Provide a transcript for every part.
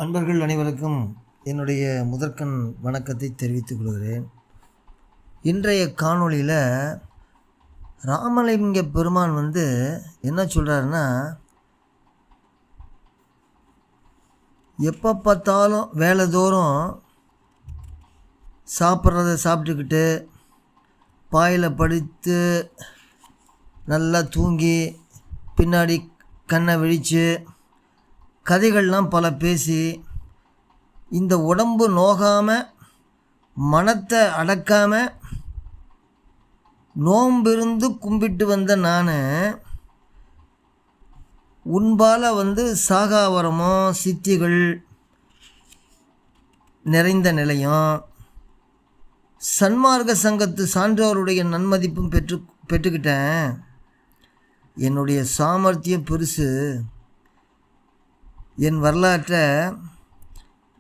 அன்பர்கள் அனைவருக்கும் என்னுடைய முதற்கண் வணக்கத்தை தெரிவித்துக் கொள்கிறேன். இன்றைய காணொளியில் ராமலிங்க பெருமான் என்ன சொல்கிறாருன்னா, எப்போ பார்த்தாலும் வேலை தோறும் சாப்பிட்றத சாப்பிட்டுக்கிட்டு பாயில் படுத்து நல்லா தூங்கி பின்னாடி கண்ணை விழித்து கதைகள்லாம் பல பேசி இந்த உடம்பு நோகாமல் மனத்தை அடக்காமல் நோம்பிருந்து கும்பிட்டு வந்த நான் உன்பால் சாகாவரமோ சித்திகள் நிறைந்த நிலையும் சன்மார்க்க சங்கத்து சான்றோருடைய நன்மதிப்பும் பெற்றுக்கிட்டேன். என்னுடைய சாமர்த்தியம் பெருசு. என் வரலாற்றை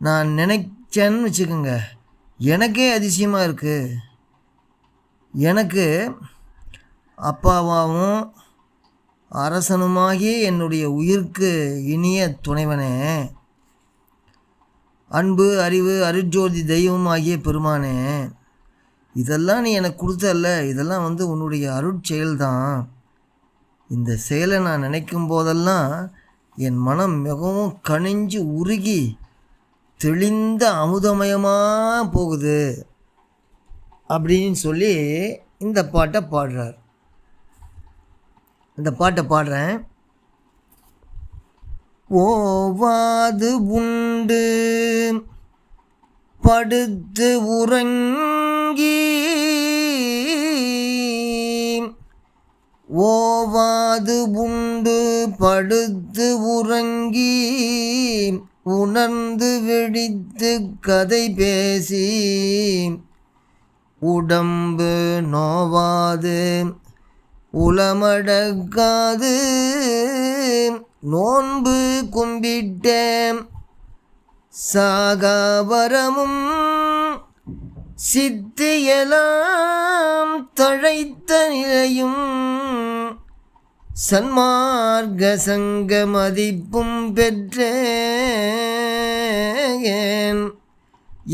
நான் நினைச்சேன்னு வச்சுக்கோங்க, எனக்கே அதிசயமாக இருக்குது. எனக்கு அப்பாவாகவும் அரசனுமாகிய என்னுடைய உயிருக்கு இனிய துணைவனே, அன்பு அறிவு அருட்ஜோதி தெய்வம் ஆகிய பெருமானே, இதெல்லாம் நீ எனக்கு கொடுத்தல்ல, இதெல்லாம் உன்னுடைய அருட்செயல்தான். இந்த செயலை நான் நினைக்கும் போதெல்லாம் என் மனம் மிகவும் கனிஞ்சு உருகி தெளிந்த அமுதமயமாக போகுது அப்படின்னு சொல்லி இந்த பாட்டை பாடுறார். இந்த பாட்டை பாடுறேன். ஓவாது உண்டு படுத்து உறங்கி, ஓவாது உண்டு படுத்து உறங்கி, உணர்ந்து விழித்து கதை பேசி, உடம்பு நோவாது உளமடக்காது நோன்பு கும்பிட்டேன், சாகாவரமும் சித்தியலாம் தழைத்த நிலையும், சன்மார்க்க சங்க மதிப்பும் பெற்றேன்,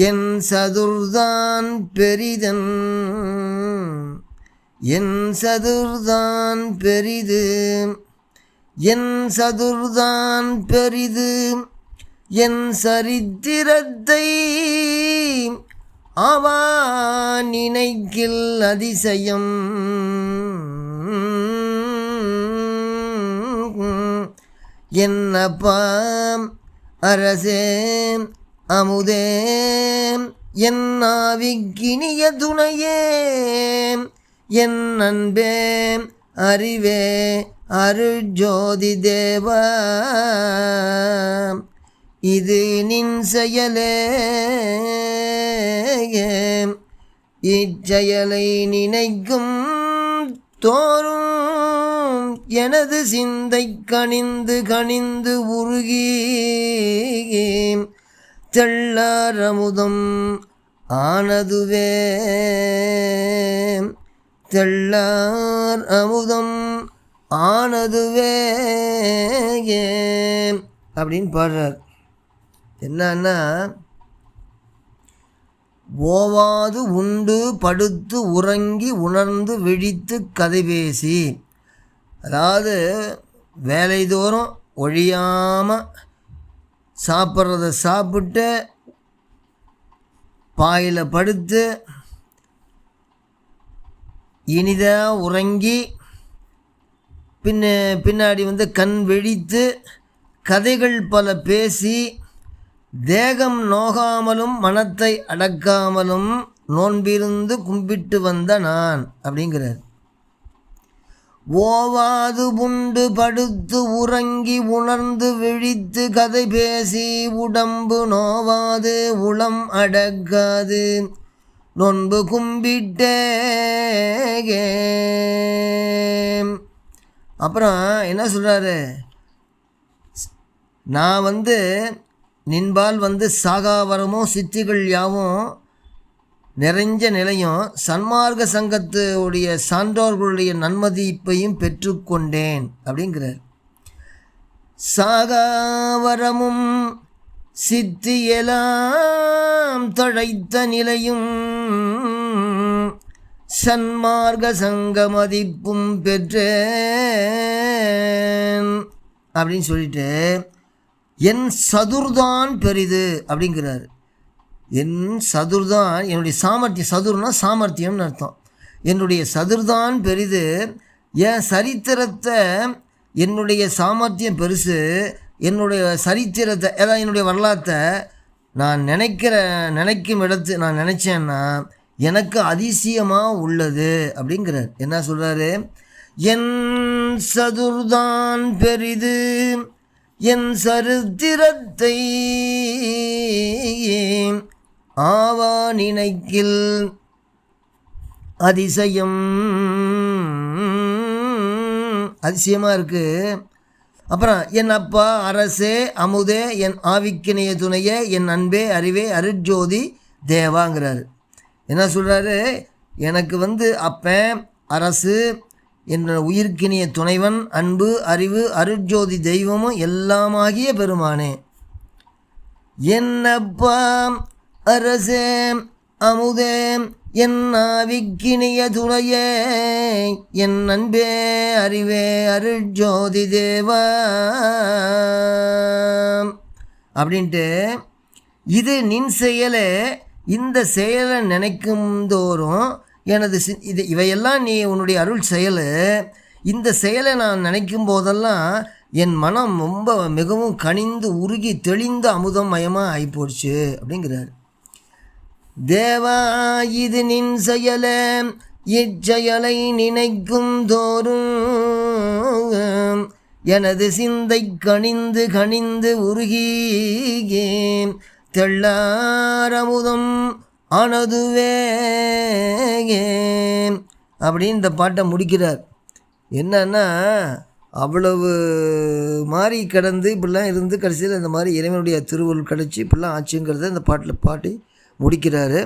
என் சதுர்தான் பெரிதன், என் சதுர்தான் பெரிது, என் சதுர்தான் பெரிது, என் சரித்திரத்தை அவா நினைக்கில் அதிசயம், என்னப்பா அரசே அமுதே, என் ஆவிக்கினிய துணையே, என் அன்பே அறிவே அருட்ஜோதி தேவா, இது நின் செயலே, இச்செயலை நினைக்கும் தோறும் எனது சிந்தை கனிந்து கனிந்து உருகி, தெள்ளார் அமுதம் ஆனதுவே, தெள்ளார் அமுதம் ஆனதுவே அப்படின்னு பாடுறார். என்னன்னா, ஓவாது உண்டு படுத்து உறங்கி உணர்ந்து விழித்து கதை பேசி, அதாவது வேலைதோறும் ஒழியாமல் சாப்பிட்றத சாப்பிட்டு பாயில் படுத்து இனிதாக உறங்கி பின்னாடி கண் விழித்து கதைகள் பல பேசி, தேகம் நோகாமலும் மனத்தை அடக்காமலும் நோன்பிருந்து கும்பிட்டு வந்த நான் அப்படிங்கிறார். ஓவாது உண்டு படுத்து உறங்கி உணர்ந்து விழித்து கதை பேசி, உடம்பு நோவாது உளம் அடக்காது நோன்பு கும்பிட்டே. அப்புறம் என்ன சொல்கிறாரு, நான் நின்பால் சாகாவரமும் சித்திகள் யாவும் நிறைஞ்ச நிலையும் சன்மார்க்க சங்கத்துடைய சான்றோர்களுடைய நன்மதிப்பையும் பெற்றுக்கொண்டேன் அப்படிங்கிறார். சாகாவரமும் சித்தியெல்லாம் தழைத்த நிலையும் சன்மார்க்க சங்க மதிப்பும் பெற்றேன் அப்படின்னு சொல்லிட்டு என் சதுர்தான் பெரிது அப்படிங்கிறார். என் சதுர்தான் என்னுடைய சாமர்த்தியம், சதுர்னா சாமர்த்தியம்னு அர்த்தம். என்னுடைய சதுர்தான் பெரிது, என் சரித்திரத்தை என்னுடைய சாமர்த்தியம் பெருசு, என்னுடைய சரித்திரத்தை அதாவது என்னுடைய வரலாற்றை நான் நினைக்கும் இடத்து நான் நினச்சேன்னா எனக்கு அதிசயமாக உள்ளது அப்படிங்கிறார். என்ன சொல்கிறாரு? என் சதுர்தான் பெரிது, என் சரித்திரத்தை ஆவா நினைக்கில் அதிசயம், அதிசயமாக இருக்குது. அப்புறம் என் அப்பா அரசே அமுதே என் ஆவிக்கிணைய துணையே என் அன்பே அறிவே அருட்ஜோதி தேவாங்கிறாரு. என்ன சொல்கிறாரு? எனக்கு அப்பன் அரசு, என் உயிர்க்கினிய துணைவன், அன்பு அறிவு அருட்ஜோதி தெய்வமும் எல்லாமாகிய பெருமானே. என் அப்பா அரசே அமுதே என் ஆவிக்கினிய துணையே என் அன்பே அறிவே அருட்ஜோதி தேவா அப்படின்ட்டு இது நின் செயலே. இந்த செயலை நினைக்கும் தோறும் எனது இவையெல்லாம் நீ உன்னுடைய அருள் செயல். இந்த செயலை நான் நினைக்கும் போதெல்லாம் என் மனம் ரொம்ப மிகவும் கனிந்து உருகி தெளிந்த அமுதம் மயமாக ஆகிப்போச்சு அப்படிங்கிறார். தேவா இது நின் செயல, இச்செயலை நினைக்கும் தோறும் எனது சிந்தை கனிந்து கனிந்து உருகி தெள்ளாரமுதம் ஆனதுவே அப்படின்னு இந்த பாட்டை முடிக்கிறார். என்னன்னா அவ்வளவு மாறி கடந்து இப்படிலாம் இருந்து கடைசியில் இந்த மாதிரி இறைவனுடைய திருவருள் கிடச்சி இப்படிலாம் ஆச்சுங்கிறத இந்த பாட்டில் பாட்டி முடிக்கிறாரு.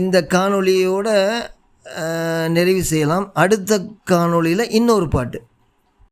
இந்த காணொளியோட நிறைவு செய்யலாம். அடுத்த காணொளியில் இன்னொரு பாட்டு.